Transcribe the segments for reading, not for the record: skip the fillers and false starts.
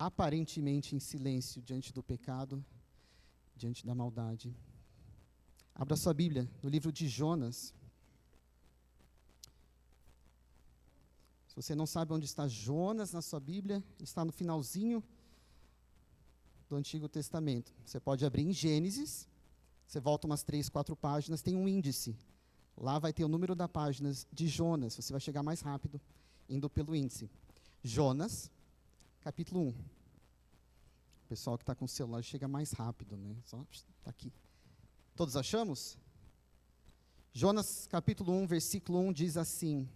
aparentemente em silêncio diante do pecado, diante da maldade. Abra sua Bíblia no livro de Jonas. Se você não sabe onde está Jonas na sua Bíblia, está no finalzinho do Antigo Testamento. Você pode abrir em Gênesis, você volta umas 3, 4 páginas, tem um índice. Lá vai ter o número das páginas de Jonas, você vai chegar mais rápido, indo pelo índice. Jonas, capítulo 1. O pessoal que está com o celular chega mais rápido, né? Só está aqui. Todos achamos? Jonas, capítulo 1, versículo 1, diz assim: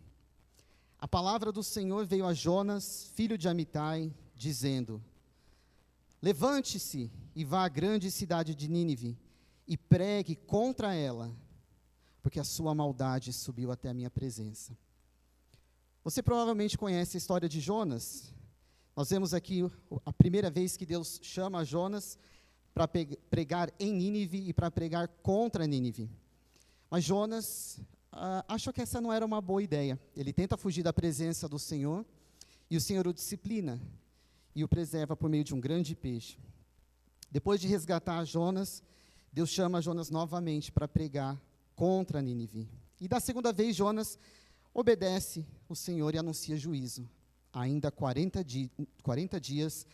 A palavra do Senhor veio a Jonas, filho de Amitai, dizendo: Levante-se e vá à grande cidade de Nínive, e pregue contra ela, porque a sua maldade subiu até a minha presença. Você provavelmente conhece a história de Jonas. Nós vemos aqui a primeira vez que Deus chama Jonas para pregar em Nínive e para pregar contra Nínive. Mas Jonas achou que essa não era uma boa ideia. Ele tenta fugir da presença do Senhor, e o Senhor o disciplina e o preserva por meio de um grande peixe. Depois de resgatar Jonas, Deus chama Jonas novamente para pregar contra Nínive. E da segunda vez, Jonas obedece o Senhor e anuncia juízo. Ainda 40 dias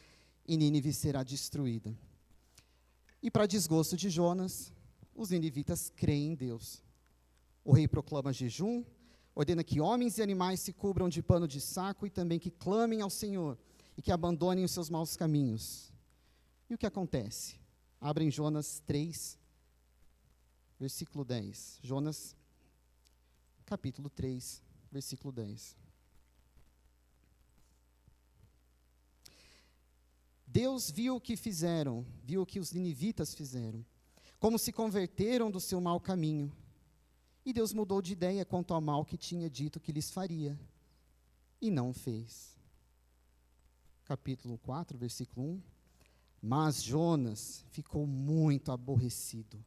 e Nínive será destruída. E para desgosto de Jonas, os ninivitas creem em Deus. O rei proclama jejum, ordena que homens e animais se cubram de pano de saco e também que clamem ao Senhor e que abandonem os seus maus caminhos. E o que acontece? Abrem Jonas 3, versículo 10. Jonas, capítulo 3, versículo 10. Deus viu o que fizeram, viu o que os ninivitas fizeram, como se converteram do seu mau caminho. E Deus mudou de ideia quanto ao mal que tinha dito que lhes faria, e não fez. Capítulo 4, versículo 1. Mas Jonas ficou muito aborrecido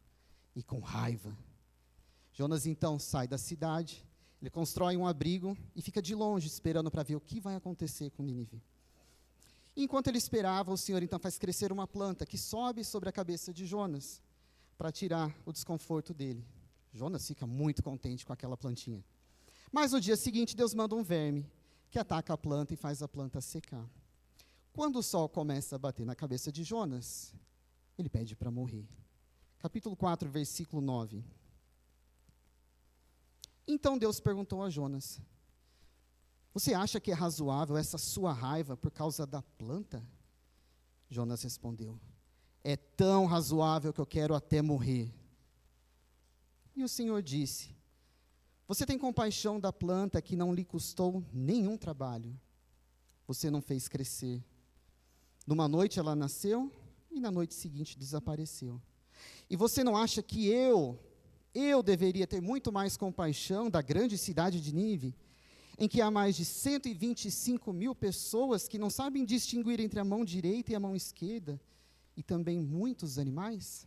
e com raiva. Jonas então sai da cidade, ele constrói um abrigo e fica de longe esperando para ver o que vai acontecer com Nínive. E enquanto ele esperava, o Senhor então faz crescer uma planta que sobe sobre a cabeça de Jonas para tirar o desconforto dele. Jonas fica muito contente com aquela plantinha. Mas no dia seguinte, Deus manda um verme que ataca a planta e faz a planta secar. Quando o sol começa a bater na cabeça de Jonas, ele pede para morrer. Capítulo 4, versículo 9. Então Deus perguntou a Jonas: Você acha que é razoável essa sua raiva por causa da planta? Jonas respondeu: É tão razoável que eu quero até morrer. E o Senhor disse: Você tem compaixão da planta que não lhe custou nenhum trabalho. Você não fez crescer. Numa noite ela nasceu e na noite seguinte desapareceu. E você não acha que eu deveria ter muito mais compaixão da grande cidade de Nínive, em que há mais de 125 mil pessoas que não sabem distinguir entre a mão direita e a mão esquerda, e também muitos animais?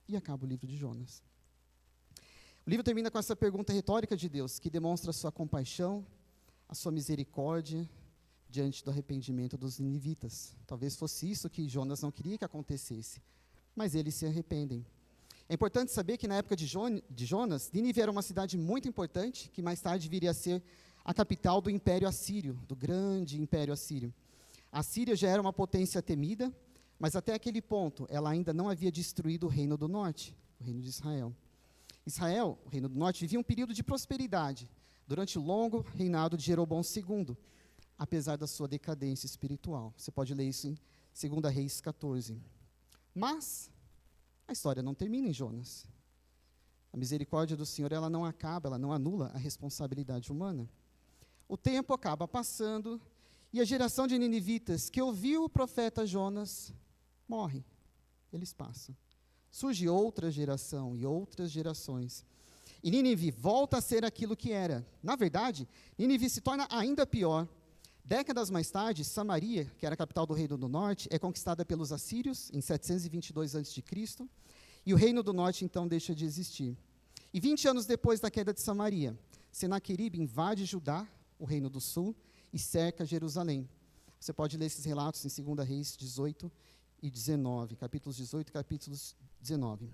E acaba o livro de Jonas. O livro termina com essa pergunta retórica de Deus, que demonstra a sua compaixão, a sua misericórdia, diante do arrependimento dos ninivitas. Talvez fosse isso que Jonas não queria que acontecesse, mas eles se arrependem. É importante saber que na época de Jonas, Nínive era uma cidade muito importante, que mais tarde viria a ser a capital do Império Assírio, do grande Império Assírio. A Síria já era uma potência temida, mas até aquele ponto, ela ainda não havia destruído o Reino do Norte, o Reino de Israel. Israel, o Reino do Norte, vivia um período de prosperidade, durante o longo reinado de Jeroboão II, apesar da sua decadência espiritual. Você pode ler isso em 2 Reis 14. Mas a história não termina em Jonas. A misericórdia do Senhor, ela não acaba, ela não anula a responsabilidade humana. O tempo acaba passando e a geração de ninivitas que ouviu o profeta Jonas morre. Eles passam. Surge outra geração e outras gerações. E Nínive volta a ser aquilo que era. Na verdade, Nínive se torna ainda pior. Décadas mais tarde, Samaria, que era a capital do Reino do Norte, é conquistada pelos assírios em 722 a.C., e o Reino do Norte então deixa de existir. E 20 anos depois da queda de Samaria, Senaqueribe invade Judá, o Reino do Sul, e cerca Jerusalém. Você pode ler esses relatos em 2 Reis 18 e 19, capítulos 18 e capítulos 19.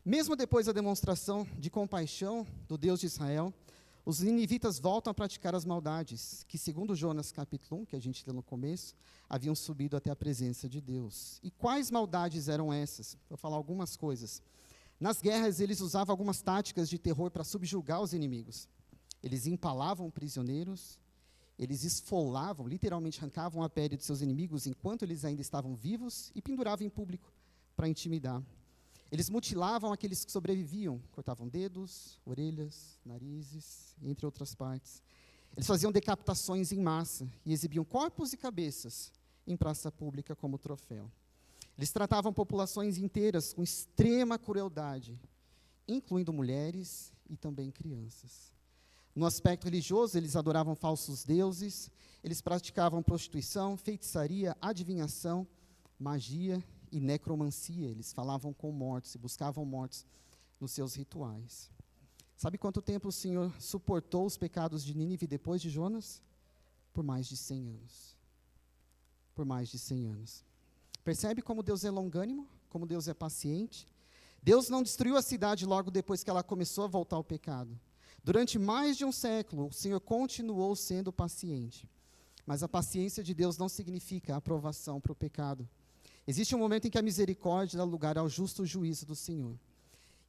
Mesmo depois da demonstração de compaixão do Deus de Israel, os ninivitas voltam a praticar as maldades, que segundo Jonas capítulo 1, que a gente leu no começo, haviam subido até a presença de Deus. E quais maldades eram essas? Vou falar algumas coisas. Nas guerras, eles usavam algumas táticas de terror para subjugar os inimigos. Eles empalavam prisioneiros, eles esfolavam, literalmente arrancavam a pele de seus inimigos enquanto eles ainda estavam vivos e penduravam em público para intimidar. Eles mutilavam aqueles que sobreviviam, cortavam dedos, orelhas, narizes, entre outras partes. Eles faziam decapitações em massa e exibiam corpos e cabeças em praça pública como troféu. Eles tratavam populações inteiras com extrema crueldade, incluindo mulheres e também crianças. No aspecto religioso, eles adoravam falsos deuses, eles praticavam prostituição, feitiçaria, adivinhação, magia e necromancia. Eles falavam com mortos e buscavam mortos nos seus rituais. Sabe quanto tempo o Senhor suportou os pecados de Nínive depois de Jonas? Por mais de 100 anos. Por mais de 100 anos. Percebe como Deus é longânimo? Como Deus é paciente? Deus não destruiu a cidade logo depois que ela começou a voltar ao pecado. Durante mais de um século, o Senhor continuou sendo paciente. Mas a paciência de Deus não significa aprovação para o pecado. Existe um momento em que a misericórdia dá lugar ao justo juízo do Senhor.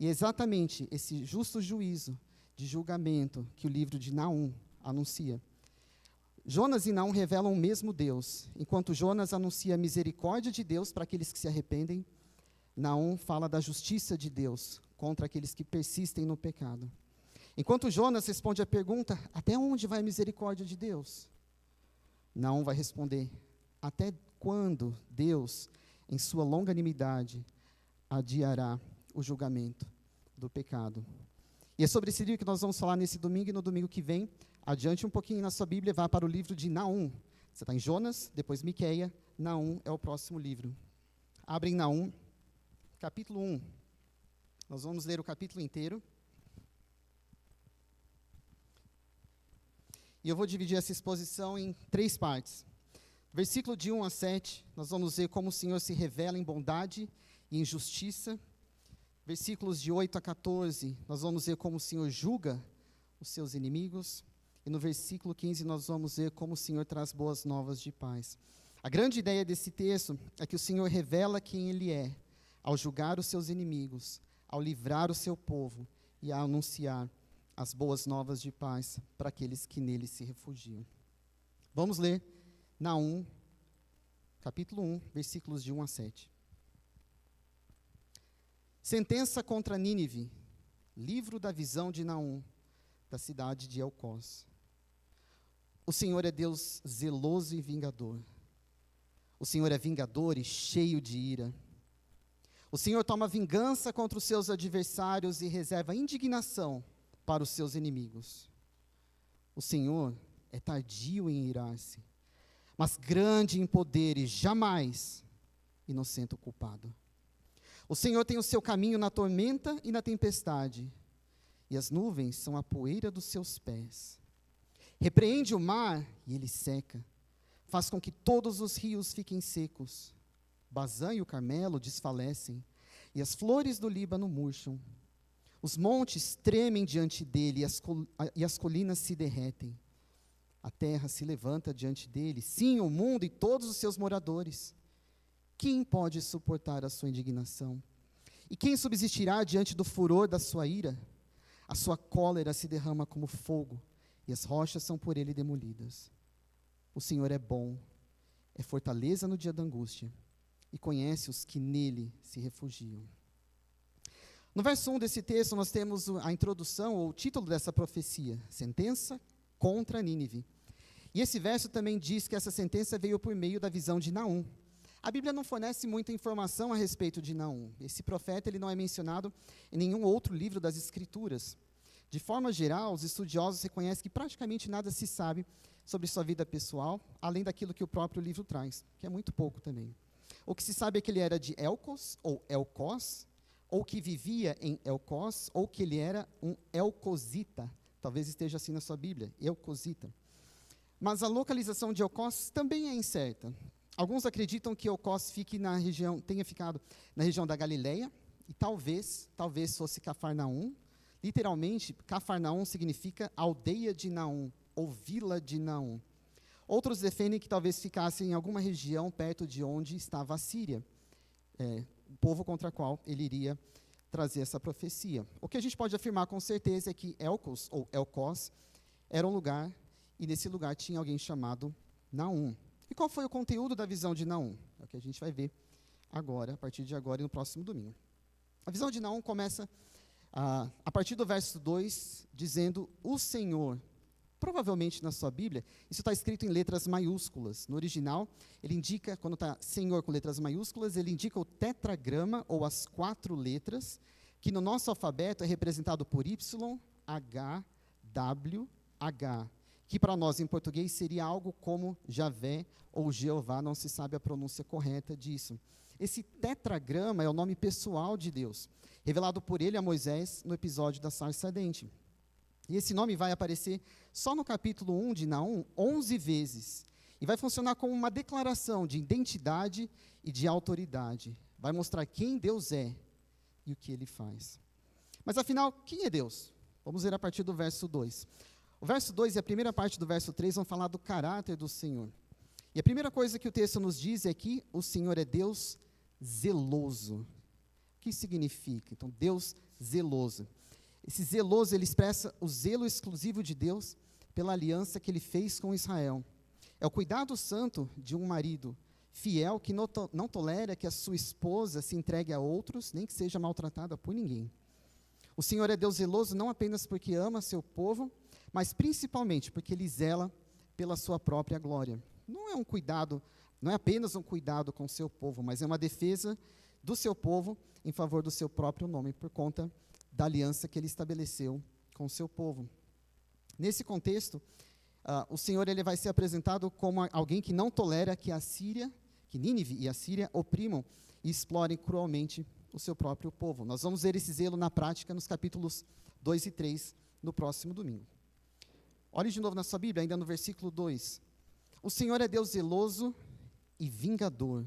E é exatamente esse justo juízo de julgamento que o livro de Naum anuncia. Jonas e Naum revelam o mesmo Deus. Enquanto Jonas anuncia a misericórdia de Deus para aqueles que se arrependem, Naum fala da justiça de Deus contra aqueles que persistem no pecado. Enquanto Jonas responde a pergunta, até onde vai a misericórdia de Deus? Naum vai responder, até quando Deus, em sua longanimidade, adiará o julgamento do pecado. E é sobre esse livro que nós vamos falar nesse domingo e no domingo que vem. Adiante um pouquinho na sua Bíblia, vá para o livro de Naum. Você está em Jonas, depois Miqueia, Naum é o próximo livro. Abre em Naum, capítulo 1. Nós vamos ler o capítulo inteiro. E eu vou dividir essa exposição em 3 partes. Versículo de 1 a 7, nós vamos ver como o Senhor se revela em bondade e em justiça. Versículos de 8 a 14, nós vamos ver como o Senhor julga os seus inimigos. E no versículo 15, nós vamos ver como o Senhor traz boas novas de paz. A grande ideia desse texto é que o Senhor revela quem Ele é, ao julgar os seus inimigos, ao livrar o seu povo e a anunciar as boas novas de paz para aqueles que nele se refugiam. Vamos ler Naum, capítulo 1, versículos de 1 a 7. Sentença contra Nínive, livro da visão de Naum, da cidade de Elcós. O Senhor é Deus zeloso e vingador. O Senhor é vingador e cheio de ira. O Senhor toma vingança contra os seus adversários e reserva indignação para os seus inimigos. O Senhor é tardio em irar-se, mas grande em poder e jamais inocente o culpado. O Senhor tem o seu caminho na tormenta e na tempestade, e as nuvens são a poeira dos seus pés. Repreende o mar e ele seca, faz com que todos os rios fiquem secos. Bazã e o Carmelo desfalecem, e as flores do Líbano murcham. Os montes tremem diante dele e as colinas se derretem. A terra se levanta diante dele, sim, o mundo e todos os seus moradores. Quem pode suportar a sua indignação? E quem subsistirá diante do furor da sua ira? A sua cólera se derrama como fogo, e as rochas são por ele demolidas. O Senhor é bom, é fortaleza no dia da angústia, e conhece os que nele se refugiam. No verso 1 desse texto, nós temos a introdução, ou o título dessa profecia, Sentença contra Nínive. E esse verso também diz que essa sentença veio por meio da visão de Naum. A Bíblia não fornece muita informação a respeito de Naum. Esse profeta ele não é mencionado em nenhum outro livro das Escrituras. De forma geral, os estudiosos reconhecem que praticamente nada se sabe sobre sua vida pessoal, além daquilo que o próprio livro traz, que é muito pouco também. O que se sabe é que ele era de Elcos, ou Elcós, ou que vivia em Elcós, ou que ele era um elcosita. Talvez esteja assim na sua Bíblia, elcosita. Mas a localização de Elcós também é incerta. Alguns acreditam que Elcós tenha ficado na região da Galileia, e talvez fosse Cafarnaum. Literalmente, Cafarnaum significa aldeia de Naum, ou vila de Naum. Outros defendem que talvez ficasse em alguma região perto de onde estava a Síria, o povo contra o qual ele iria trazer essa profecia. O que a gente pode afirmar com certeza é que Elcos, ou Elcós, era um lugar, e nesse lugar tinha alguém chamado Naum. E qual foi o conteúdo da visão de Naum? É o que a gente vai ver agora, a partir de agora e no próximo domingo. A visão de Naum começa a partir do verso 2, dizendo: o Senhor. Provavelmente na sua Bíblia, isso está escrito em letras maiúsculas. No original, ele indica, quando está Senhor com letras maiúsculas, ele indica o tetragrama, ou as 4 letras, que no nosso alfabeto é representado por Y, H, W, H, que para nós em português seria algo como Javé ou Jeová, não se sabe a pronúncia correta disso. Esse tetragrama é o nome pessoal de Deus, revelado por ele a Moisés no episódio da sarça ardente. E esse nome vai aparecer só no capítulo 1 de Naum 11 vezes. E vai funcionar como uma declaração de identidade e de autoridade. Vai mostrar quem Deus é e o que ele faz. Mas afinal, quem é Deus? Vamos ver a partir do verso 2. O verso 2 e a primeira parte do verso 3 vão falar do caráter do Senhor. E a primeira coisa que o texto nos diz é que o Senhor é Deus zeloso. O que significa? Então, Deus zeloso. Esse zeloso, ele expressa o zelo exclusivo de Deus pela aliança que ele fez com Israel. É o cuidado santo de um marido fiel que não tolera que a sua esposa se entregue a outros, nem que seja maltratada por ninguém. O Senhor é Deus zeloso não apenas porque ama seu povo, mas principalmente porque ele zela pela sua própria glória. Não é apenas um cuidado com o seu povo, mas é uma defesa do seu povo em favor do seu próprio nome, por conta da aliança que ele estabeleceu com o seu povo. Nesse contexto, o Senhor ele vai ser apresentado como alguém que não tolera que Nínive e a Síria oprimam e explorem cruelmente o seu próprio povo. Nós vamos ver esse zelo na prática nos capítulos 2 e 3 no próximo domingo. Olhe de novo na sua Bíblia, ainda no versículo 2. O Senhor é Deus zeloso e vingador.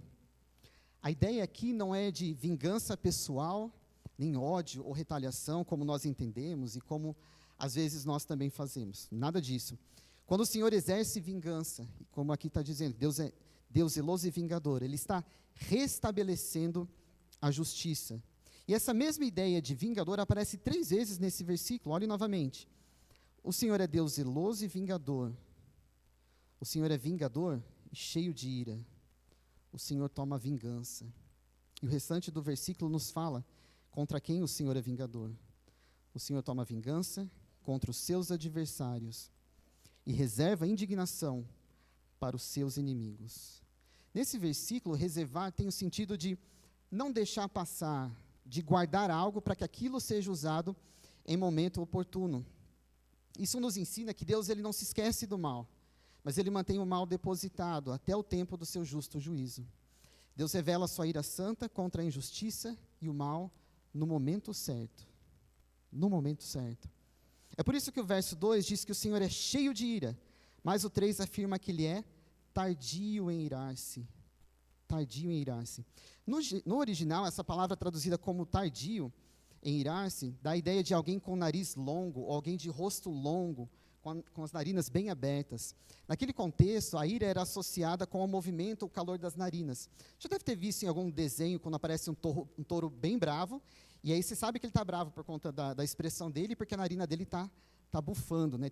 A ideia aqui não é de vingança pessoal, nem ódio ou retaliação, como nós entendemos e como às vezes nós também fazemos. Nada disso. Quando o Senhor exerce vingança, como aqui está dizendo, Deus é Deus zeloso e vingador, ele está restabelecendo a justiça. E essa mesma ideia de vingador aparece 3 vezes nesse versículo. Olhe novamente. O Senhor é Deus zeloso e vingador. O Senhor é vingador e cheio de ira. O Senhor toma vingança. E o restante do versículo nos fala contra quem o Senhor é vingador. O Senhor toma vingança contra os seus adversários e reserva indignação para os seus inimigos. Nesse versículo, reservar tem o sentido de não deixar passar, de guardar algo para que aquilo seja usado em momento oportuno. Isso nos ensina que Deus ele não se esquece do mal, mas ele mantém o mal depositado até o tempo do seu justo juízo. Deus revela a sua ira santa contra a injustiça e o mal no momento certo. No momento certo. É por isso que o verso 2 diz que o Senhor é cheio de ira, mas o 3 afirma que ele é tardio em irar-se. Tardio em irar-se. No original, essa palavra traduzida como tardio em irar-se, dá a ideia de alguém com nariz longo, ou alguém de rosto longo, com as narinas bem abertas. Naquele contexto, a ira era associada com o movimento ou calor das narinas. Já deve ter visto em algum desenho, quando aparece um touro bem bravo, e aí você sabe que ele está bravo por conta da expressão dele, porque a narina dele está bufando, né?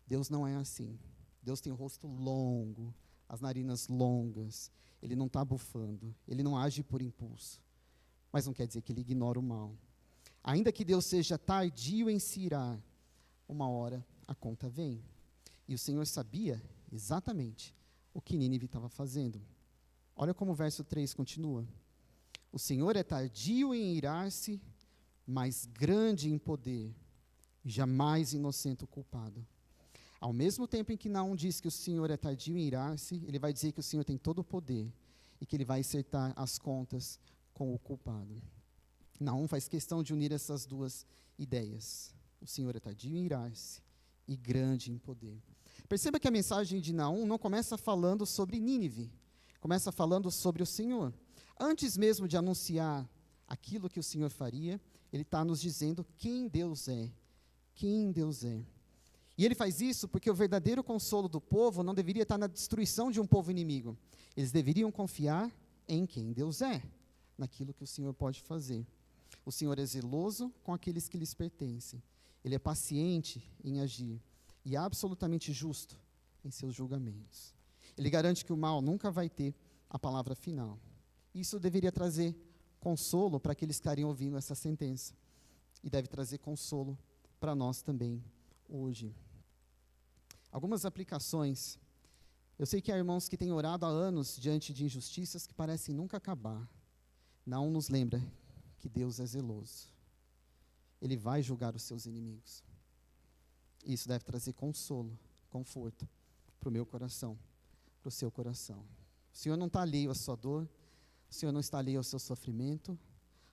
Deus não é assim. Deus tem o rosto longo, as narinas longas. Ele não está bufando, ele não age por impulso. Mas não quer dizer que ele ignora o mal. Ainda que Deus seja tardio em se irar, uma hora a conta vem. E o Senhor sabia exatamente o que Nínive estava fazendo. Olha como o verso 3 continua. O Senhor é tardio em irar-se, mas grande em poder, jamais inocente o culpado. Ao mesmo tempo em que Naum diz que o Senhor é tardio em irar-se, ele vai dizer que o Senhor tem todo o poder e que ele vai acertar as contas com o culpado. Naum faz questão de unir essas duas ideias. O Senhor é tardio em irar-se e grande em poder. Perceba que a mensagem de Naum não começa falando sobre Nínive, começa falando sobre o Senhor. Antes mesmo de anunciar aquilo que o Senhor faria, ele está nos dizendo quem Deus é. Quem Deus é. E ele faz isso porque o verdadeiro consolo do povo não deveria estar na destruição de um povo inimigo. Eles deveriam confiar em quem Deus é, naquilo que o Senhor pode fazer. O Senhor é zeloso com aqueles que lhes pertencem. Ele é paciente em agir e absolutamente justo em seus julgamentos. Ele garante que o mal nunca vai ter a palavra final. Isso deveria trazer consolo para aqueles que estariam ouvindo essa sentença. E deve trazer consolo para nós também hoje. Algumas aplicações. Eu sei que há irmãos que têm orado há anos diante de injustiças que parecem nunca acabar. Naum nos lembra que Deus é zeloso. Ele vai julgar os seus inimigos. Isso deve trazer consolo, conforto para o meu coração, para o seu coração. O Senhor não está alheio à sua dor, o Senhor não está alheio ao seu sofrimento,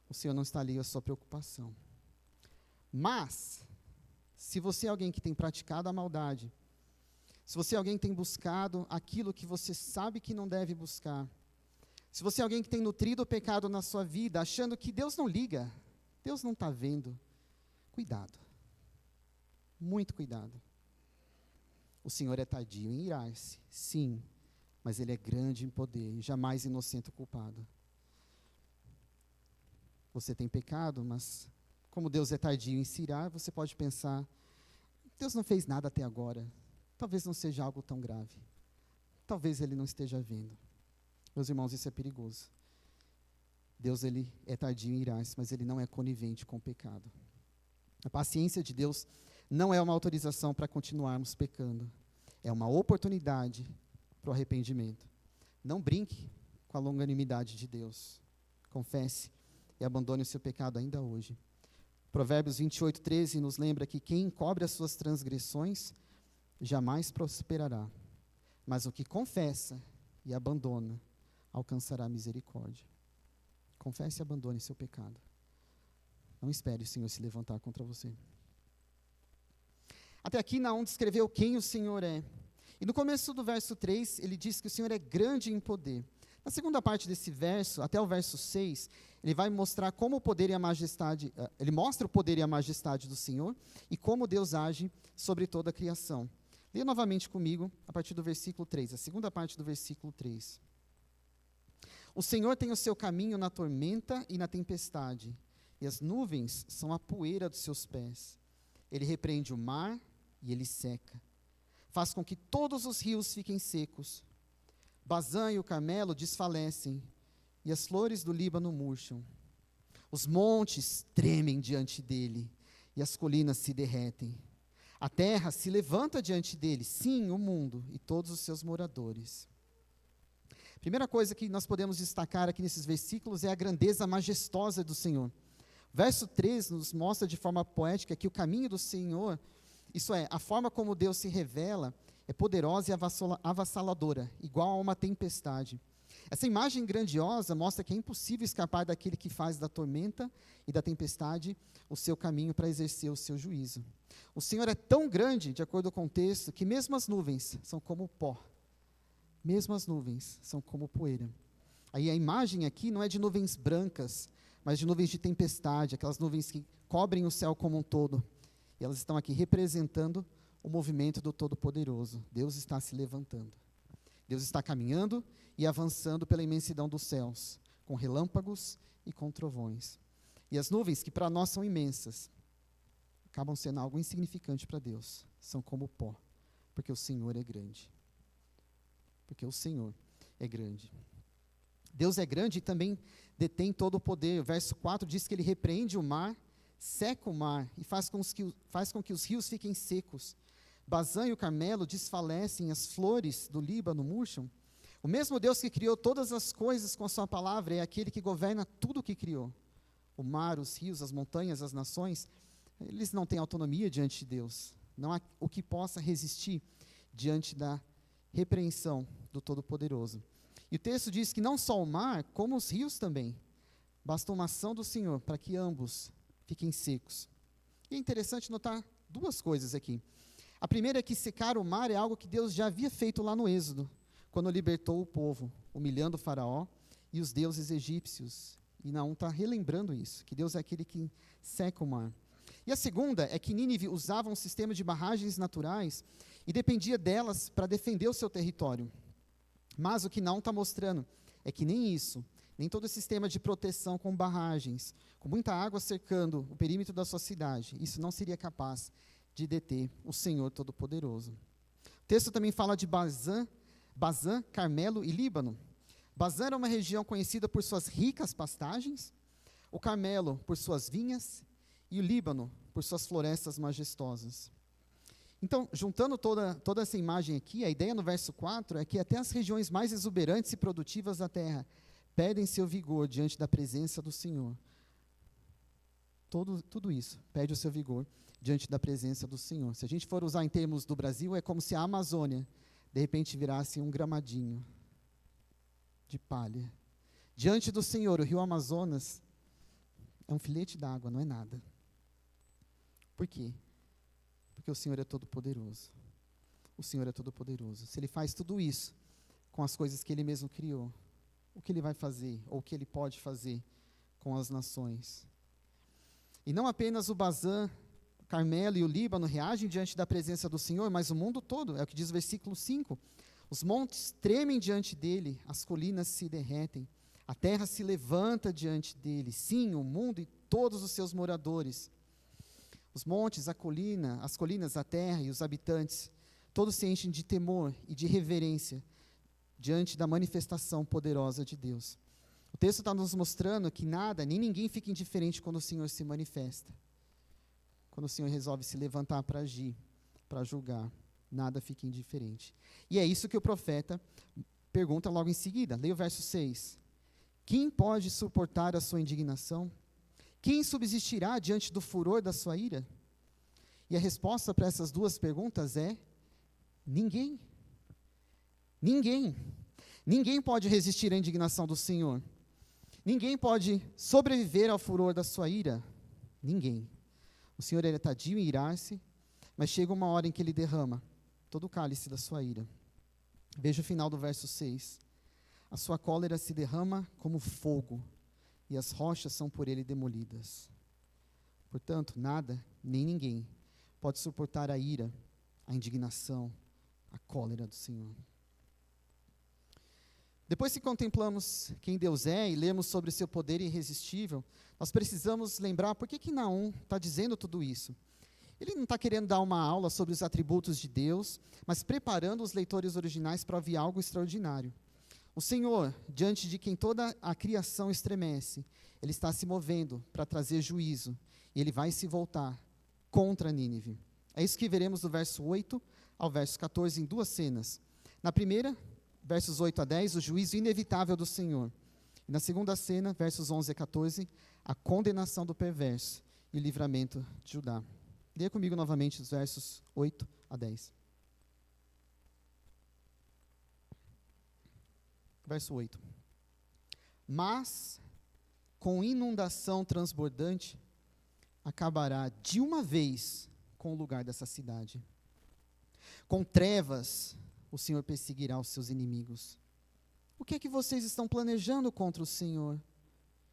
o Senhor não está alheio à sua preocupação. Mas, se você é alguém que tem praticado a maldade, se você é alguém que tem buscado aquilo que você sabe que não deve buscar, se você é alguém que tem nutrido o pecado na sua vida, achando que Deus não liga, Deus não está vendo, cuidado. Muito cuidado. O Senhor é tardio em irar-se, sim, mas Ele é grande em poder e jamais inocente ou culpado. Você tem pecado, mas como Deus é tardio em se irar, você pode pensar, Deus não fez nada até agora, talvez não seja algo tão grave, talvez Ele não esteja vendo. Meus irmãos, isso é perigoso. Deus, Ele é tardio em irar-se, mas Ele não é conivente com o pecado. A paciência de Deus não é uma autorização para continuarmos pecando, é uma oportunidade para o arrependimento. Não brinque com a longanimidade de Deus. Confesse e abandone o seu pecado ainda hoje. Provérbios 28:13 nos lembra que quem encobre as suas transgressões jamais prosperará, mas o que confessa e abandona alcançará misericórdia. Confesse e abandone seu pecado. Não espere o Senhor se levantar contra você. Até aqui Naum descreveu quem o Senhor é. E no começo do verso 3, ele diz que o Senhor é grande em poder. Na segunda parte desse verso, até o verso 6, ele vai mostrar como o poder e a majestade, ele mostra o poder e a majestade do Senhor e como Deus age sobre toda a criação. Leia novamente comigo, a partir do versículo 3, a segunda parte do versículo 3. O Senhor tem o seu caminho na tormenta e na tempestade, e as nuvens são a poeira dos seus pés. Ele repreende o mar e ele seca. Faz com que todos os rios fiquem secos. Bazã e o Carmelo desfalecem, e as flores do Líbano murcham. Os montes tremem diante dele, e as colinas se derretem. A terra se levanta diante dele, sim, o mundo e todos os seus moradores. Primeira coisa que nós podemos destacar aqui nesses versículos é a grandeza majestosa do Senhor. Verso 3 nos mostra de forma poética que o caminho do Senhor, isso é, a forma como Deus se revela, é poderosa e avassaladora, igual a uma tempestade. Essa imagem grandiosa mostra que é impossível escapar daquele que faz da tormenta e da tempestade o seu caminho para exercer o seu juízo. O Senhor é tão grande, de acordo com o texto, que mesmo as nuvens são como pó. Mesmo as nuvens são como poeira. Aí a imagem aqui não é de nuvens brancas, mas de nuvens de tempestade, aquelas nuvens que cobrem o céu como um todo. E elas estão aqui representando o movimento do Todo-Poderoso. Deus está se levantando. Deus está caminhando e avançando pela imensidão dos céus, com relâmpagos e com trovões. E as nuvens, que para nós são imensas, acabam sendo algo insignificante para Deus. São como pó, porque o Senhor é grande. Porque o Senhor é grande. Deus é grande e também detém todo o poder. O verso 4 diz que Ele repreende o mar, seca o mar e faz com que os rios fiquem secos. Bazã e o Carmelo desfalecem, as flores do Líbano murcham. O mesmo Deus que criou todas as coisas com a sua palavra é aquele que governa tudo o que criou. O mar, os rios, as montanhas, as nações, eles não têm autonomia diante de Deus. Não há o que possa resistir diante da repreensão do Todo-Poderoso. E o texto diz que não só o mar, como os rios também. Basta uma ação do Senhor para que ambos fiquem secos. E é interessante notar duas coisas aqui. A primeira é que secar o mar é algo que Deus já havia feito lá no Êxodo, quando libertou o povo, humilhando o faraó e os deuses egípcios. E Naum está relembrando isso, que Deus é aquele que seca o mar. E a segunda é que Nínive usava um sistema de barragens naturais e dependia delas para defender o seu território. Mas o que Naum está mostrando é que nem isso, nem todo o sistema de proteção com barragens, com muita água cercando o perímetro da sua cidade, isso não seria capaz de deter o Senhor Todo-Poderoso. O texto também fala de Bazã, Carmelo e Líbano. Bazã era uma região conhecida por suas ricas pastagens, o Carmelo por suas vinhas e o Líbano por suas florestas majestosas. Então, juntando toda essa imagem aqui, a ideia no verso 4 é que até as regiões mais exuberantes e produtivas da terra perdem seu vigor diante da presença do Senhor. Tudo isso perde o seu vigor diante da presença do Senhor. Se a gente for usar em termos do Brasil, é como se a Amazônia, de repente, virasse um gramadinho de palha. Diante do Senhor, o rio Amazonas é um filete d'água, não é nada. Por quê? Porque o Senhor é todo-poderoso. O Senhor é todo-poderoso. Se Ele faz tudo isso com as coisas que Ele mesmo criou, o que Ele vai fazer, ou o que Ele pode fazer com as nações? E não apenas o Bazã, o Carmelo e o Líbano reagem diante da presença do Senhor, mas o mundo todo, é o que diz o versículo 5. Os montes tremem diante dele, as colinas se derretem, a terra se levanta diante dele, sim, o mundo e todos os seus moradores. Os montes, as colinas, a terra e os habitantes, todos se enchem de temor e de reverência diante da manifestação poderosa de Deus. O texto está nos mostrando que nada, nem ninguém fica indiferente quando o Senhor se manifesta. Quando o Senhor resolve se levantar para agir, para julgar, nada fica indiferente. E é isso que o profeta pergunta logo em seguida. Leia o verso 6. Quem pode suportar a sua indignação? Quem subsistirá diante do furor da sua ira? E a resposta para essas duas perguntas é: ninguém. Ninguém. Ninguém pode resistir à indignação do Senhor. Ninguém pode sobreviver ao furor da sua ira. Ninguém. O Senhor é tardio em irar-se, mas chega uma hora em que Ele derrama todo o cálice da sua ira. Veja o final do verso 6. A sua cólera se derrama como fogo, e as rochas são por Ele demolidas. Portanto, nada, nem ninguém, pode suportar a ira, a indignação, a cólera do Senhor. Depois que contemplamos quem Deus é e lemos sobre o seu poder irresistível, nós precisamos lembrar por que Naum está dizendo tudo isso. Ele não está querendo dar uma aula sobre os atributos de Deus, mas preparando os leitores originais para ouvir algo extraordinário. O Senhor, diante de quem toda a criação estremece, Ele está se movendo para trazer juízo, e Ele vai se voltar contra Nínive. É isso que veremos do verso 8 ao verso 14 em duas cenas. Na primeira, versos 8 a 10, o juízo inevitável do Senhor. E na segunda cena, versos 11 a 14, a condenação do perverso e o livramento de Judá. Leia comigo novamente os versos 8 a 10. Verso 8. Mas, com inundação transbordante, acabará de uma vez com o lugar dessa cidade. Com trevas, o Senhor perseguirá os seus inimigos. O que é que vocês estão planejando contra o Senhor?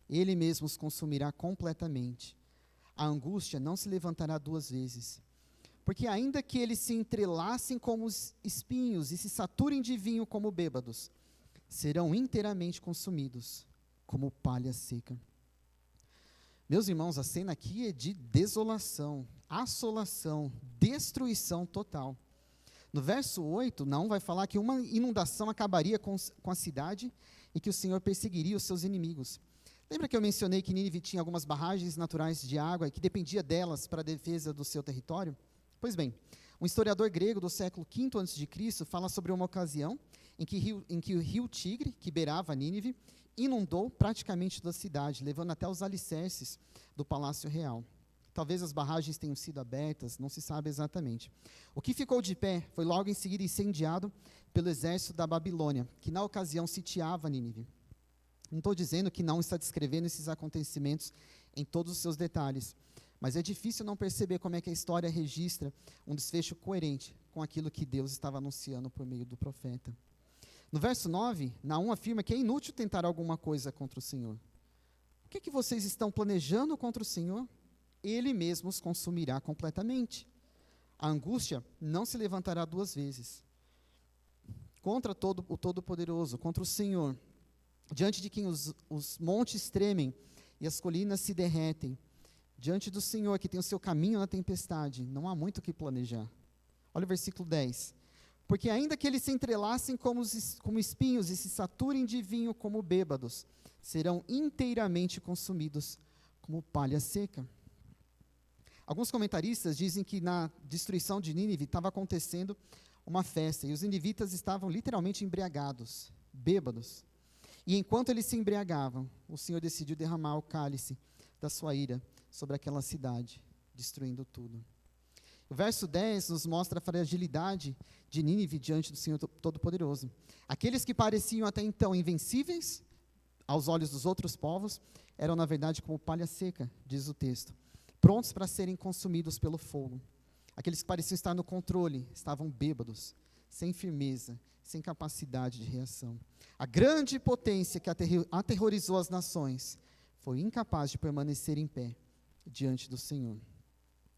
Ele mesmo os consumirá completamente. A angústia não se levantará duas vezes. Porque ainda que eles se entrelacem como os espinhos e se saturem de vinho como bêbados, serão inteiramente consumidos como palha seca. Meus irmãos, a cena aqui é de desolação, assolação, destruição total. No verso 8, Naum vai falar que uma inundação acabaria com a cidade e que o Senhor perseguiria os seus inimigos. Lembra que eu mencionei que Nínive tinha algumas barragens naturais de água e que dependia delas para a defesa do seu território? Pois bem, um historiador grego do século V a.C. fala sobre uma ocasião em que o rio Tigre, que beirava Nínive, inundou praticamente toda a cidade, levando até os alicerces do palácio real. Talvez as barragens tenham sido abertas, não se sabe exatamente. O que ficou de pé foi logo em seguida incendiado pelo exército da Babilônia, que na ocasião sitiava Nínive. Não estou dizendo que não está descrevendo esses acontecimentos em todos os seus detalhes, Mas é difícil não perceber como é que a história registra um desfecho coerente com aquilo que Deus estava anunciando por meio do profeta. No verso 9, Naum afirma que é inútil tentar alguma coisa contra o Senhor. O que é que vocês estão planejando contra o Senhor? Ele mesmo os consumirá completamente. A angústia não se levantará duas vezes. Contra o Todo-Poderoso, contra o Senhor, diante de quem os montes tremem e as colinas se derretem, diante do Senhor que tem o seu caminho na tempestade, não há muito o que planejar. Olha o versículo 10. Porque ainda que eles se entrelacem como espinhos e se saturem de vinho como bêbados, serão inteiramente consumidos como palha seca. Alguns comentaristas dizem que na destruição de Nínive estava acontecendo uma festa, e os ninivitas estavam literalmente embriagados, bêbados. E enquanto eles se embriagavam, o Senhor decidiu derramar o cálice da sua ira sobre aquela cidade, destruindo tudo. O verso 10 nos mostra a fragilidade de Nínive diante do Senhor Todo-Poderoso. Aqueles que pareciam até então invencíveis aos olhos dos outros povos, eram na verdade como palha seca, diz o texto, prontos para serem consumidos pelo fogo. Aqueles que pareciam estar no controle, estavam bêbados, sem firmeza, sem capacidade de reação. A grande potência que aterrorizou as nações foi incapaz de permanecer em pé diante do Senhor.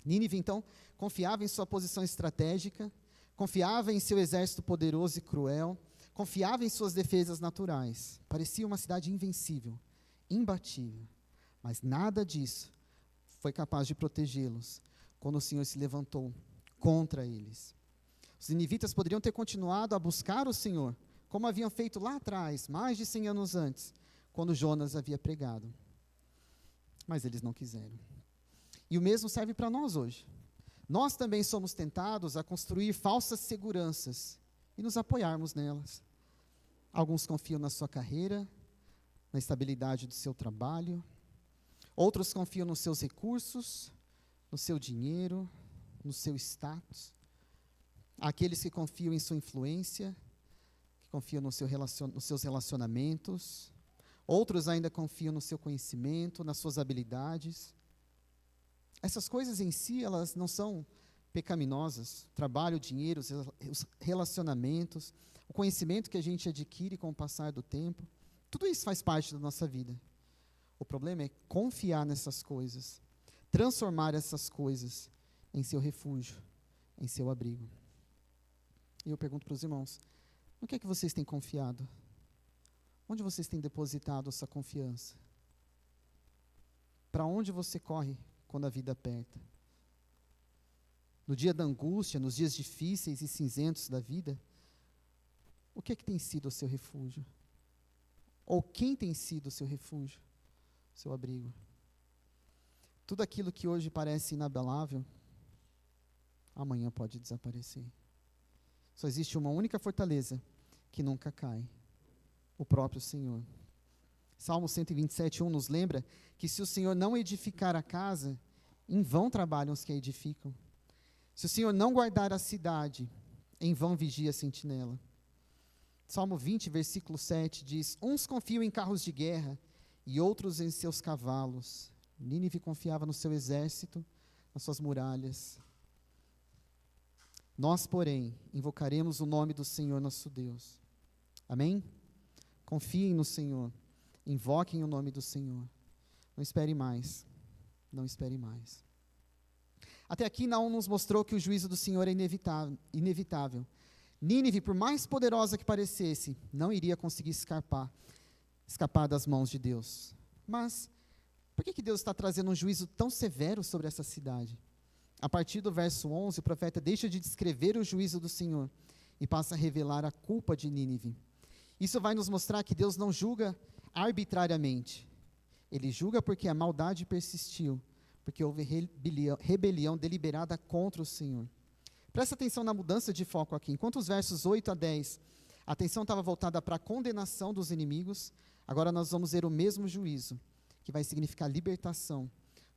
Nínive, então, confiava em sua posição estratégica, confiava em seu exército poderoso e cruel, confiava em suas defesas naturais. Parecia uma cidade invencível, imbatível, mas nada disso foi capaz de protegê-los quando o Senhor se levantou contra eles. Os ninivitas poderiam ter continuado a buscar o Senhor, como haviam feito lá atrás, mais de 100 anos antes, quando Jonas havia pregado. Mas eles não quiseram. E o mesmo serve para nós hoje. Nós também somos tentados a construir falsas seguranças e nos apoiarmos nelas. Alguns confiam na sua carreira, na estabilidade do seu trabalho. Outros confiam nos seus recursos, no seu dinheiro, no seu status. Há aqueles que confiam em sua influência, que confiam nos seus relacionamentos. Outros ainda confiam no seu conhecimento, nas suas habilidades. Essas coisas em si, elas não são pecaminosas. O trabalho, o dinheiro, os relacionamentos, o conhecimento que a gente adquire com o passar do tempo, tudo isso faz parte da nossa vida. O problema é confiar nessas coisas, transformar essas coisas em seu refúgio, em seu abrigo. E eu pergunto para os irmãos, no que é que vocês têm confiado? Onde vocês têm depositado essa confiança? Para onde você corre quando a vida aperta? No dia da angústia, nos dias difíceis e cinzentos da vida, o que é que tem sido o seu refúgio? Ou quem tem sido o seu refúgio, seu abrigo? Tudo aquilo que hoje parece inabalável, amanhã pode desaparecer. Só existe uma única fortaleza que nunca cai: o próprio Senhor. Salmo 127:1 nos lembra que se o Senhor não edificar a casa, em vão trabalham os que a edificam. Se o Senhor não guardar a cidade, em vão vigia a sentinela. Salmo 20, versículo 7 diz: uns confiam em carros de guerra e outros em seus cavalos. Nínive confiava no seu exército, nas suas muralhas. Nós, porém, invocaremos o nome do Senhor nosso Deus. Amém? Confiem no Senhor, invoquem o nome do Senhor. Não espere mais, não espere mais. Até aqui Naum nos mostrou que o juízo do Senhor é inevitável. Nínive, por mais poderosa que parecesse, não iria conseguir escapar das mãos de Deus. Mas, por que Deus está trazendo um juízo tão severo sobre essa cidade? A partir do verso 11, o profeta deixa de descrever o juízo do Senhor e passa a revelar a culpa de Nínive. Isso vai nos mostrar que Deus não julga arbitrariamente. Ele julga porque a maldade persistiu, porque houve rebelião deliberada contra o Senhor. Presta atenção na mudança de foco aqui. Enquanto os versos 8 a 10, a atenção estava voltada para a condenação dos inimigos, agora nós vamos ver o mesmo juízo, que vai significar libertação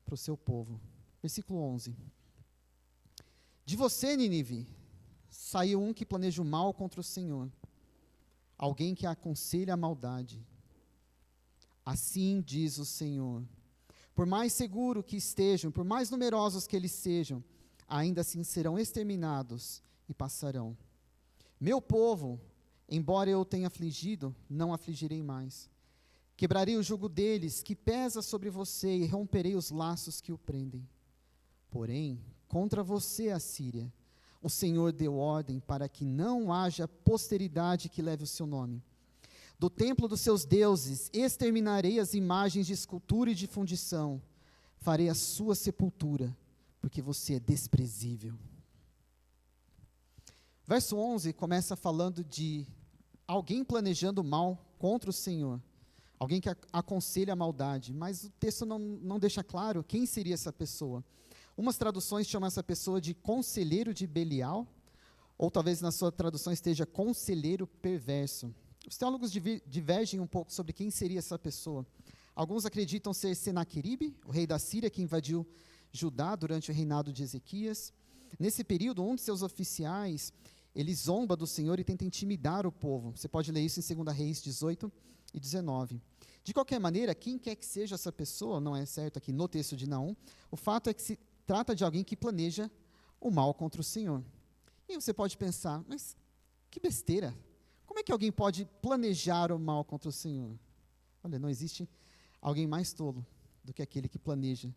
para o seu povo. Versículo 11. De você, Nínive, saiu um que planeja o mal contra o Senhor, alguém que aconselha a maldade. Assim diz o Senhor: Por mais seguro que estejam, por mais numerosos que eles sejam, ainda assim serão exterminados e passarão. Meu povo, embora eu tenha afligido, não afligirei mais. Quebrarei o jugo deles, que pesa sobre você, e romperei os laços que o prendem. Porém, contra você, Assíria, o Senhor deu ordem para que não haja posteridade que leve o seu nome. Do templo dos seus deuses, exterminarei as imagens de escultura e de fundição. Farei a sua sepultura, porque você é desprezível. Verso 11 começa falando de alguém planejando mal contra o Senhor. Alguém que aconselha a maldade, mas o texto não deixa claro quem seria essa pessoa. Umas traduções chamam essa pessoa de conselheiro de Belial, ou talvez na sua tradução esteja conselheiro perverso. Os teólogos divergem um pouco sobre quem seria essa pessoa. Alguns acreditam ser Senaqueribe, o rei da Síria, que invadiu Judá durante o reinado de Ezequias. Nesse período, um de seus oficiais, ele zomba do Senhor e tenta intimidar o povo. Você pode ler isso em 2 Reis 18 e 19. De qualquer maneira, quem quer que seja essa pessoa, não é certo aqui no texto de Naum, o fato é que se trata de alguém que planeja o mal contra o Senhor. E você pode pensar, mas que besteira, como é que alguém pode planejar o mal contra o Senhor? Olha, não existe alguém mais tolo do que aquele que planeja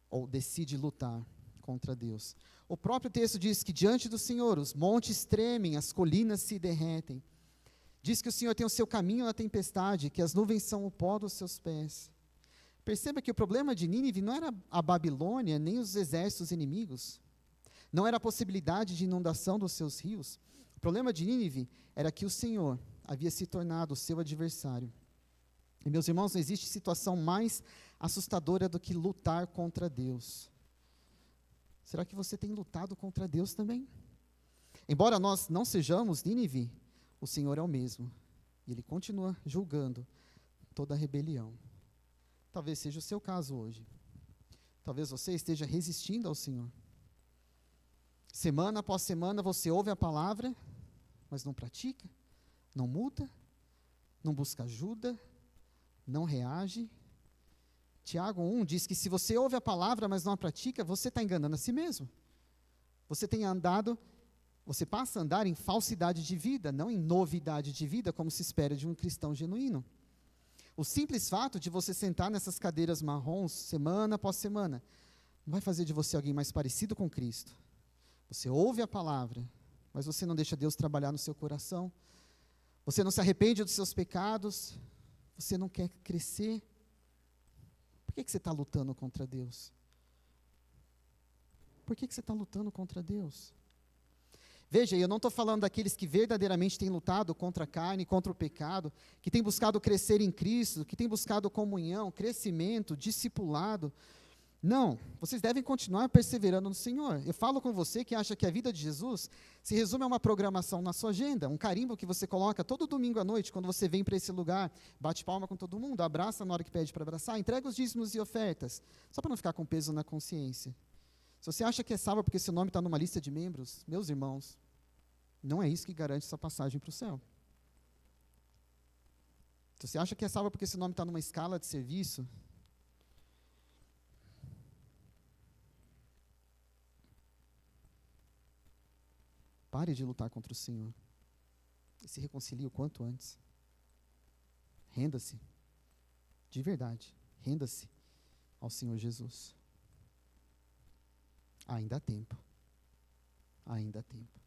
ou decide lutar contra Deus. O próprio texto diz que diante do Senhor os montes tremem, as colinas se derretem. Diz que o Senhor tem o seu caminho na tempestade, que as nuvens são o pó dos seus pés. Perceba que o problema de Nínive não era a Babilônia, nem os exércitos inimigos. Não era a possibilidade de inundação dos seus rios. O problema de Nínive era que o Senhor havia se tornado o seu adversário. E, meus irmãos, não existe situação mais assustadora do que lutar contra Deus. Será que você tem lutado contra Deus também? Embora nós não sejamos Nínive, o Senhor é o mesmo. E Ele continua julgando toda a rebelião. Talvez seja o seu caso hoje. Talvez você esteja resistindo ao Senhor. Semana após semana você ouve a palavra, mas não pratica, não muda, não busca ajuda, não reage. Tiago 1 diz que se você ouve a palavra, mas não a pratica, você está enganando a si mesmo. Você passa a andar em falsidade de vida, não em novidade de vida, como se espera de um cristão genuíno. O simples fato de você sentar nessas cadeiras marrons, semana após semana, não vai fazer de você alguém mais parecido com Cristo. Você ouve a palavra, mas você não deixa Deus trabalhar no seu coração. Você não se arrepende dos seus pecados. Você não quer crescer. Por que você está lutando contra Deus? Por que você está lutando contra Deus? Veja, eu não estou falando daqueles que verdadeiramente têm lutado contra a carne, contra o pecado, que têm buscado crescer em Cristo, que têm buscado comunhão, crescimento, discipulado. Não, vocês devem continuar perseverando no Senhor. Eu falo com você que acha que a vida de Jesus se resume a uma programação na sua agenda, um carimbo que você coloca todo domingo à noite, quando você vem para esse lugar, bate palma com todo mundo, abraça na hora que pede para abraçar, entrega os dízimos e ofertas, só para não ficar com peso na consciência. Se você acha que é salvo porque seu nome está numa lista de membros, meus irmãos, não é isso que garante essa passagem para o céu. Se você acha que é salvo porque seu nome está numa escala de serviço, pare de lutar contra o Senhor e se reconcilie o quanto antes. Renda-se, de verdade, renda-se ao Senhor Jesus. Ainda há tempo. Ainda há tempo.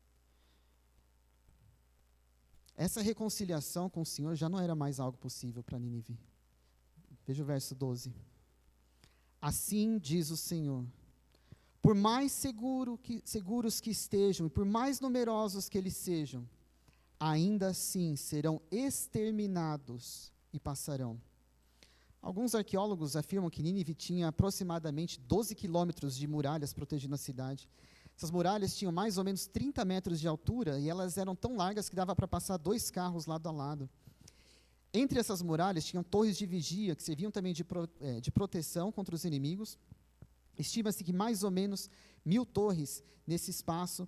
Essa reconciliação com o Senhor já não era mais algo possível para Nínive. Veja o verso 12. Assim diz o Senhor: por mais seguros que estejam, e por mais numerosos que eles sejam, ainda assim serão exterminados e passarão. Alguns arqueólogos afirmam que Nínive tinha aproximadamente 12 quilômetros de muralhas protegendo a cidade. Essas muralhas tinham mais ou menos 30 metros de altura e elas eram tão largas que dava para passar 2 carros lado a lado. Entre essas muralhas tinham torres de vigia, que serviam também de proteção contra os inimigos. Estima-se que mais ou menos 1000 torres nesse espaço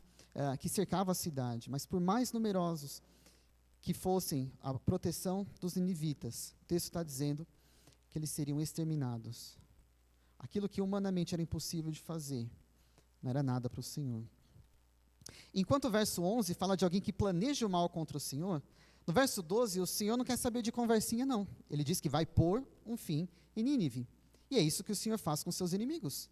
que cercava a cidade. Mas por mais numerosos que fossem a proteção dos ninivitas, o texto está dizendo que eles seriam exterminados. aquilo que humanamente era impossível de fazer, não era nada para o Senhor. Enquanto o verso 11 fala de alguém que planeja o mal contra o Senhor, no verso 12 o Senhor não quer saber de conversinha não. Ele diz que vai pôr um fim em Nínive. E é isso que o Senhor faz com seus inimigos.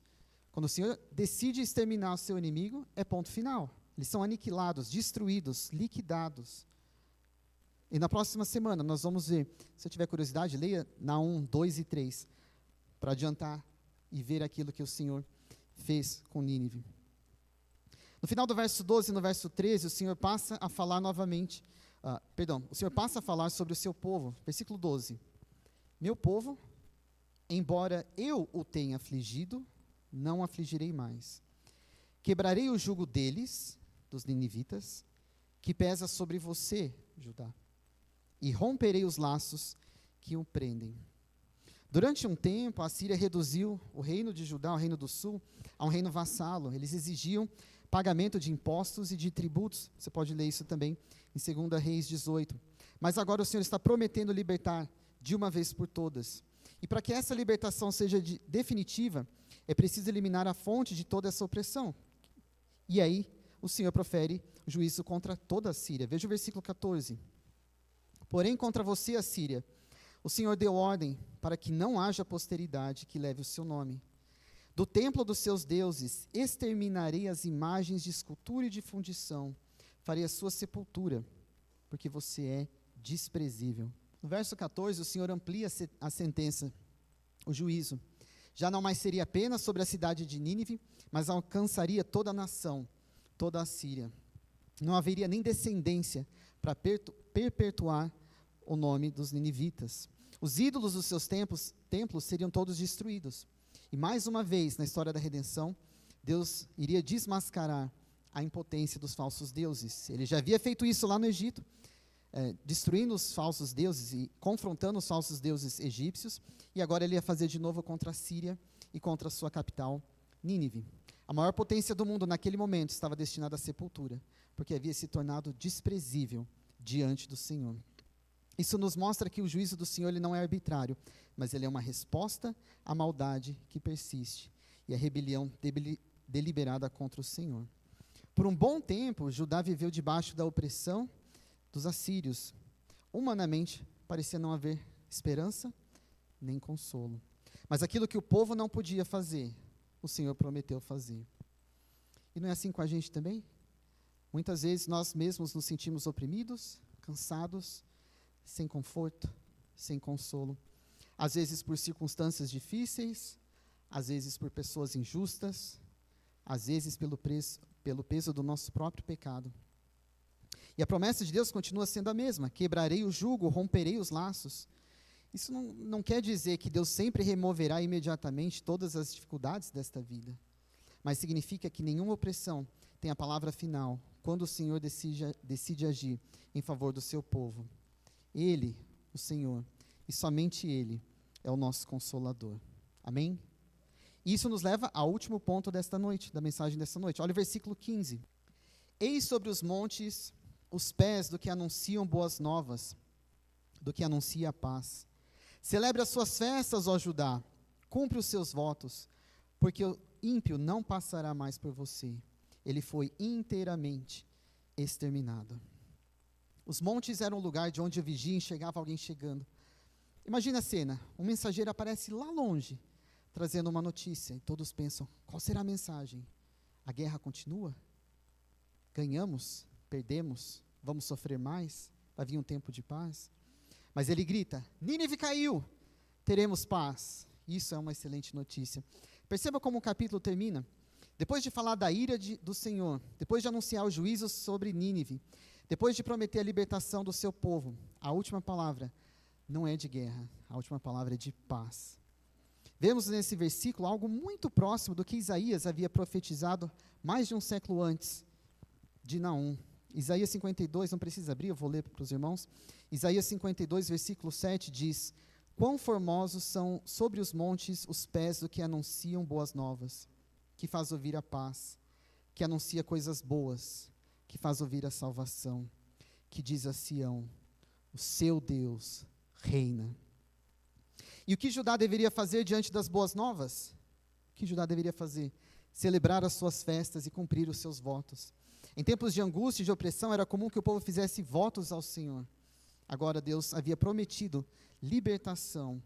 Quando o Senhor decide exterminar o seu inimigo, é ponto final. Eles são aniquilados, destruídos, liquidados. E na próxima semana nós vamos ver, se você tiver curiosidade, leia Naum 2 e 3, para adiantar e ver aquilo que o Senhor fez com Nínive. No final do verso 12 e no verso 13, o Senhor passa a falar novamente, o Senhor passa a falar sobre o seu povo. Versículo 12. Meu povo, embora eu o tenha afligido, não afligirei mais. Quebrarei o jugo deles, dos ninivitas, que pesa sobre você, Judá, e romperei os laços que o prendem. Durante um tempo, a Síria reduziu o reino de Judá, o reino do sul, a um reino vassalo. Eles exigiam pagamento de impostos e de tributos. Você pode ler isso também em 2 Reis 18. Mas agora o Senhor está prometendo libertar de uma vez por todas. E para que essa libertação seja definitiva, é preciso eliminar a fonte de toda essa opressão. E aí, o Senhor profere juízo contra toda a Síria. Veja o versículo 14. Porém, contra você, a Síria, o Senhor deu ordem para que não haja posteridade que leve o seu nome. Do templo dos seus deuses, exterminarei as imagens de escultura e de fundição, farei a sua sepultura, porque você é desprezível. No verso 14, o Senhor amplia a sentença, o juízo. Já não mais seria apenas sobre a cidade de Nínive, mas alcançaria toda a nação, toda a Síria. Não haveria nem descendência para perpetuar o nome dos ninivitas. Os ídolos dos seus templos seriam todos destruídos. E mais uma vez, na história da redenção, Deus iria desmascarar a impotência dos falsos deuses. Ele já havia feito isso lá no Egito, destruindo os falsos deuses e confrontando os falsos deuses egípcios, e agora ele ia fazer de novo contra a Síria e contra a sua capital, Nínive. A maior potência do mundo naquele momento estava destinada à sepultura, porque havia se tornado desprezível diante do Senhor. Isso nos mostra que o juízo do Senhor ele não é arbitrário, mas ele é uma resposta à maldade que persiste e à rebelião deliberada contra o Senhor. Por um bom tempo, Judá viveu debaixo da opressão dos assírios. Humanamente, parecia não haver esperança nem consolo. Mas aquilo que o povo não podia fazer, o Senhor prometeu fazer. E não é assim com a gente também? Muitas vezes nós mesmos nos sentimos oprimidos, cansados, sem conforto, sem consolo. Às vezes por circunstâncias difíceis, às vezes por pessoas injustas, às vezes pelo peso do nosso próprio pecado. E a promessa de Deus continua sendo a mesma: quebrarei o jugo, romperei os laços. Isso não quer dizer que Deus sempre removerá imediatamente todas as dificuldades desta vida, mas significa que nenhuma opressão tem a palavra final quando o Senhor decide agir em favor do seu povo. Ele, o Senhor, e somente Ele é o nosso Consolador. Amém? E isso nos leva ao último ponto desta noite, da mensagem desta noite. Olha o versículo 15. Eis sobre os montes os pés do que anunciam boas novas, do que anuncia a paz. Celebre as suas festas, ó Judá, cumpre os seus votos, porque o ímpio não passará mais por você. Ele foi inteiramente exterminado. Os montes eram o lugar de onde o vigia enxergava alguém chegando. Imagina a cena, um mensageiro aparece lá longe, trazendo uma notícia, e todos pensam, qual será a mensagem? A guerra continua? Ganhamos? Perdemos? Vamos sofrer mais? Vai vir um tempo de paz? Mas ele grita, Nínive caiu, teremos paz. Isso é uma excelente notícia. Perceba como o capítulo termina. Depois de falar da ira do Senhor, depois de anunciar os juízos sobre Nínive, depois de prometer a libertação do seu povo, a última palavra não é de guerra, a última palavra é de paz. Vemos nesse versículo algo muito próximo do que Isaías havia profetizado mais de um século antes de Naum. Isaías 52, não precisa abrir, eu vou ler para os irmãos. Isaías 52, versículo 7 diz, quão formosos são sobre os montes os pés do que anunciam boas novas, que faz ouvir a paz, que anuncia coisas boas, que faz ouvir a salvação, que diz a Sião, o seu Deus reina. E o que Judá deveria fazer diante das boas novas? que Judá deveria fazer? Celebrar as suas festas e cumprir os seus votos. Em tempos de angústia e de opressão, era comum que o povo fizesse votos ao Senhor. Agora Deus havia prometido libertação,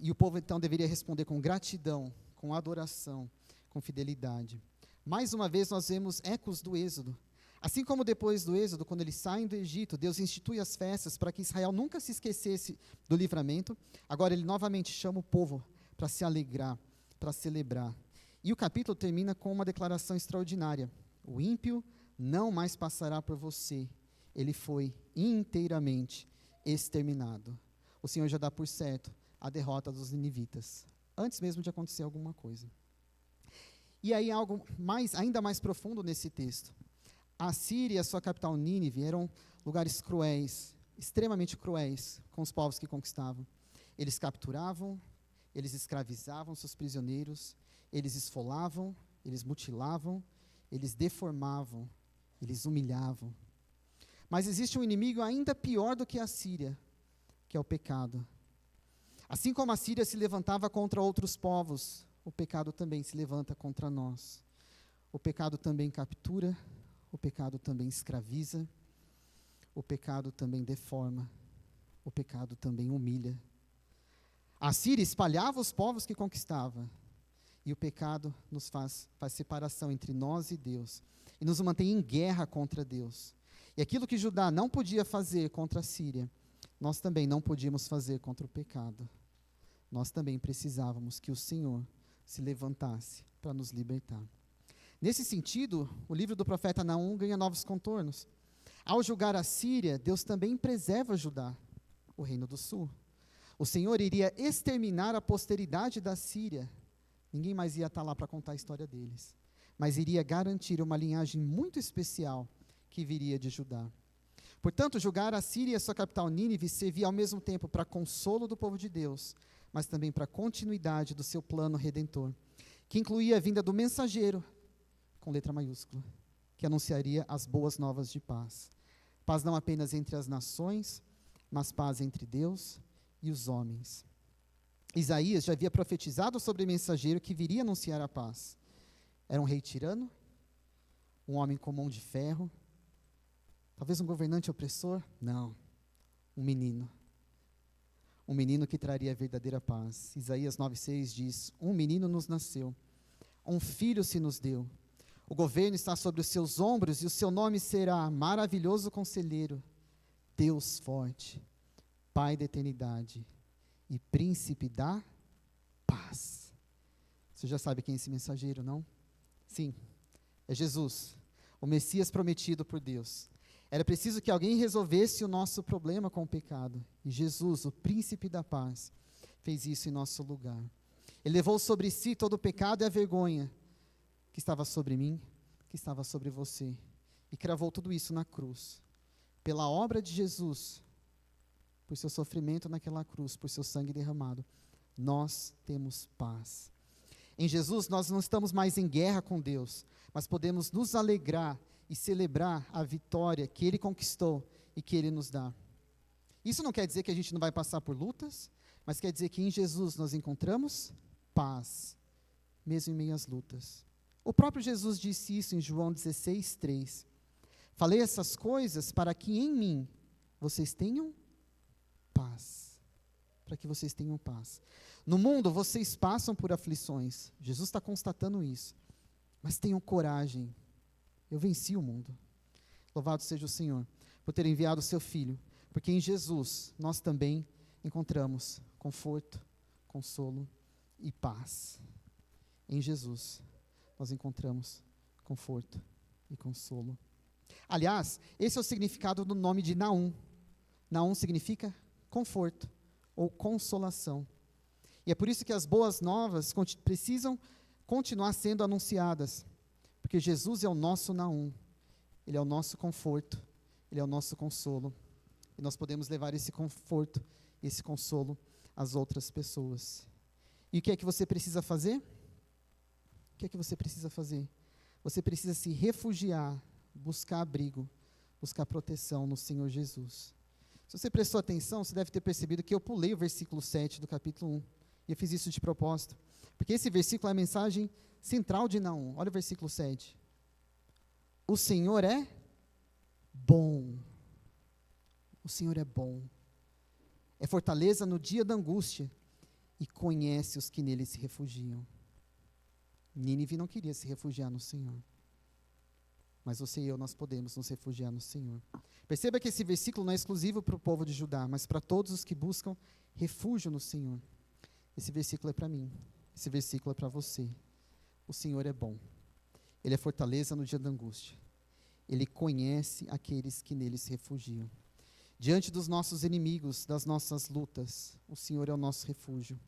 e o povo então deveria responder com gratidão, com adoração, com fidelidade. Mais uma vez nós vemos ecos do Êxodo. Assim como depois do Êxodo, quando eles saem do Egito, Deus institui as festas para que Israel nunca se esquecesse do livramento. Agora ele novamente chama o povo para se alegrar, para celebrar. E o capítulo termina com uma declaração extraordinária: o ímpio não mais passará por você, ele foi inteiramente exterminado. O Senhor já dá por certo a derrota dos ninivitas, antes mesmo de acontecer alguma coisa. E aí algo ainda mais profundo nesse texto. A Síria e a sua capital Nínive eram lugares cruéis, extremamente cruéis com os povos que conquistavam. Eles capturavam, eles escravizavam seus prisioneiros, eles esfolavam, eles mutilavam, eles deformavam, eles humilhavam. Mas existe um inimigo ainda pior do que a Síria, que é o pecado. Assim como a Síria se levantava contra outros povos, o pecado também se levanta contra nós. O pecado também captura, o pecado também escraviza, o pecado também deforma, o pecado também humilha. A Síria espalhava os povos que conquistava, e o pecado nos faz separação entre nós e Deus, e nos mantém em guerra contra Deus. E aquilo que Judá não podia fazer contra a Síria, nós também não podíamos fazer contra o pecado. Nós também precisávamos que o Senhor se levantasse para nos libertar. Nesse sentido, o livro do profeta Naum ganha novos contornos. Ao julgar a Síria, Deus também preserva Judá, o reino do sul. O Senhor iria exterminar a posteridade da Síria. Ninguém mais ia estar lá para contar a história deles, mas iria garantir uma linhagem muito especial que viria de Judá. Portanto, julgar a Síria e a sua capital Nínive servia ao mesmo tempo para consolo do povo de Deus, mas também para continuidade do seu plano redentor, que incluía a vinda do mensageiro, com letra maiúscula, que anunciaria as boas novas de paz. Paz não apenas entre as nações, mas paz entre Deus e os homens. Isaías já havia profetizado sobre o mensageiro que viria anunciar a paz. Era um rei tirano, um homem com mão de ferro, talvez um governante opressor? Não, um menino. Um menino que traria a verdadeira paz. Isaías 9,6 diz: um menino nos nasceu, um filho se nos deu. O governo está sobre os seus ombros e o seu nome será Maravilhoso Conselheiro, Deus Forte, Pai da Eternidade e Príncipe da Paz. Você já sabe quem é esse mensageiro, não? Sim, é Jesus, o Messias prometido por Deus. Era preciso que alguém resolvesse o nosso problema com o pecado. E Jesus, o Príncipe da Paz, fez isso em nosso lugar. Ele levou sobre si todo o pecado e a vergonha que estava sobre mim, que estava sobre você, e cravou tudo isso na cruz. Pela obra de Jesus, por seu sofrimento naquela cruz, por seu sangue derramado, nós temos paz. Em Jesus nós não estamos mais em guerra com Deus, mas podemos nos alegrar e celebrar a vitória que Ele conquistou e que Ele nos dá. Isso não quer dizer que a gente não vai passar por lutas, mas quer dizer que em Jesus nós encontramos paz, mesmo em meio às lutas. O próprio Jesus disse isso em João 16:3. Falei essas coisas para que em mim vocês tenham paz. Para que vocês tenham paz. No mundo vocês passam por aflições. Jesus está constatando isso. Mas tenham coragem. Eu venci o mundo. Louvado seja o Senhor por ter enviado o seu Filho. Porque em Jesus nós também encontramos conforto, consolo e paz. Em Jesus nós encontramos conforto e consolo. Aliás, esse é o significado do nome de Naum. Naum significa conforto ou consolação. E é por isso que as boas novas precisam continuar sendo anunciadas. Porque Jesus é o nosso Naum. Ele é o nosso conforto. Ele é o nosso consolo. E nós podemos levar esse conforto, esse consolo às outras pessoas. E o que é que você precisa fazer? O que é que você precisa fazer? Você precisa se refugiar, buscar abrigo, buscar proteção no Senhor Jesus. Se você prestou atenção, você deve ter percebido que eu pulei o versículo 7 do capítulo 1. E eu fiz isso de propósito, porque esse versículo é a mensagem central de Naum. Olha o versículo 7. O Senhor é bom. O Senhor é bom. É fortaleza no dia da angústia e conhece os que nele se refugiam. Nínive não queria se refugiar no Senhor. Mas você e eu, nós podemos nos refugiar no Senhor. Perceba que esse versículo não é exclusivo para o povo de Judá, mas para todos os que buscam refúgio no Senhor. Esse versículo é para mim. Esse versículo é para você. O Senhor é bom. Ele é fortaleza no dia da angústia. Ele conhece aqueles que nele se refugiam. Diante dos nossos inimigos, das nossas lutas, o Senhor é o nosso refúgio.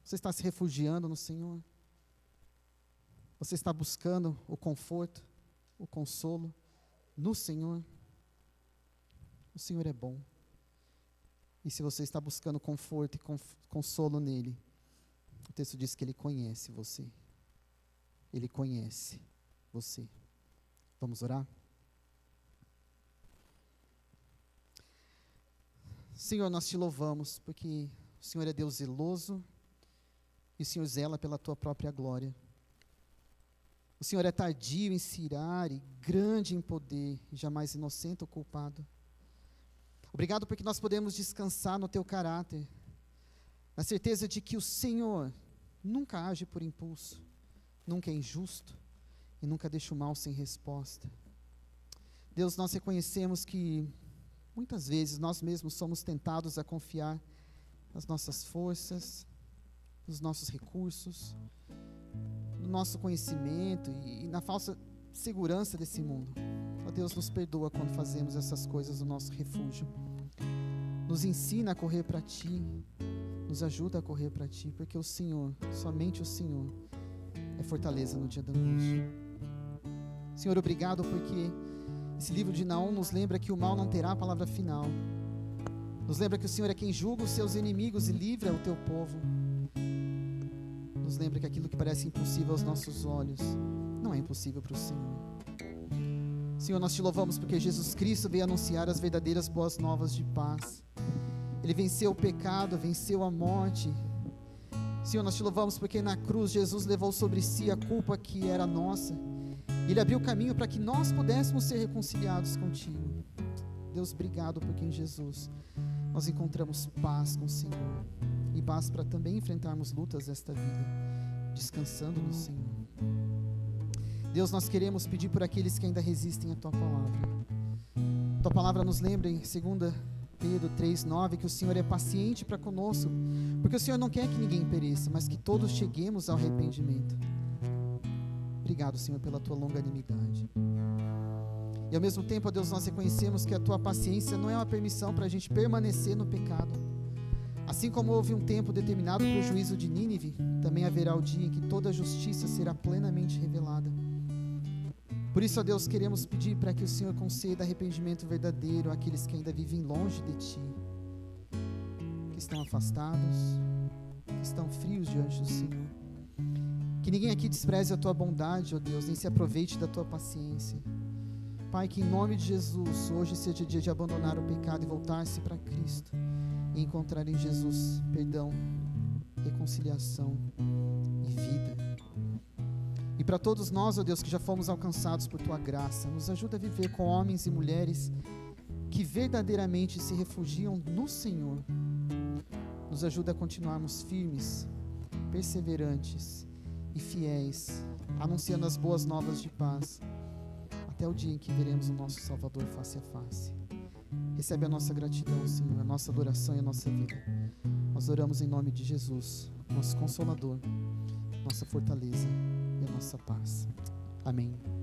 Você está se refugiando no Senhor? Você está buscando o conforto, o consolo no Senhor? O Senhor é bom. E se você está buscando conforto e consolo nele, o texto diz que ele conhece você. Ele conhece você. Vamos orar? Senhor, nós te louvamos, porque o Senhor é Deus zeloso, e o Senhor zela pela tua própria glória. O Senhor é tardio em se irar e grande em poder, e jamais inocente ou culpado. Obrigado porque nós podemos descansar no teu caráter, na certeza de que o Senhor nunca age por impulso, nunca é injusto e nunca deixa o mal sem resposta. Deus, nós reconhecemos que muitas vezes nós mesmos somos tentados a confiar nas nossas forças, nos nossos recursos, no nosso conhecimento e na falsa segurança desse mundo. Ó Deus, nos perdoa quando fazemos essas coisas no nosso refúgio. Nos ensina a correr para Ti, nos ajuda a correr para Ti, porque o Senhor, somente o Senhor, é fortaleza no dia da angústia. Senhor, obrigado porque esse livro de Naum nos lembra que o mal não terá a palavra final. Nos lembra que o Senhor é quem julga os seus inimigos e livra o teu povo. Nos lembra que aquilo que parece impossível aos nossos olhos não é impossível para o Senhor. Senhor, nós te louvamos porque Jesus Cristo veio anunciar as verdadeiras boas novas de paz. Ele venceu o pecado, venceu a morte. Senhor, nós te louvamos porque na cruz Jesus levou sobre si a culpa que era nossa. Ele abriu o caminho para que nós pudéssemos ser reconciliados contigo. Deus, obrigado porque em Jesus nós encontramos paz com o Senhor. E paz para também enfrentarmos lutas desta vida, descansando no Senhor. Deus, nós queremos pedir por aqueles que ainda resistem à Tua palavra. Tua palavra nos lembra em 2 Pedro 3,9 que o Senhor é paciente para conosco, porque o Senhor não quer que ninguém pereça, mas que todos cheguemos ao arrependimento. Obrigado, Senhor, pela Tua longanimidade. E ao mesmo tempo, ó Deus, nós reconhecemos que a Tua paciência não é uma permissão para a gente permanecer no pecado. Assim como houve um tempo determinado para o juízo de Nínive, também haverá o dia em que toda a justiça será plenamente revelada. Por isso, ó Deus, queremos pedir para que o Senhor conceda arrependimento verdadeiro àqueles que ainda vivem longe de Ti, que estão afastados, que estão frios diante do Senhor. Que ninguém aqui despreze a Tua bondade, ó Deus, nem se aproveite da Tua paciência. Pai, que em nome de Jesus, hoje seja dia de abandonar o pecado e voltar-se para Cristo, e encontrar em Jesus perdão, reconciliação e vida. E para todos nós, ó Deus, que já fomos alcançados por Tua graça, nos ajuda a viver com homens e mulheres que verdadeiramente se refugiam no Senhor. Nos ajuda a continuarmos firmes, perseverantes e fiéis, anunciando as boas novas de paz, até o dia em que veremos o nosso Salvador face a face. Recebe a nossa gratidão, Senhor, a nossa adoração e a nossa vida. Nós oramos em nome de Jesus, nosso Consolador, nossa fortaleza e a nossa paz. Amém.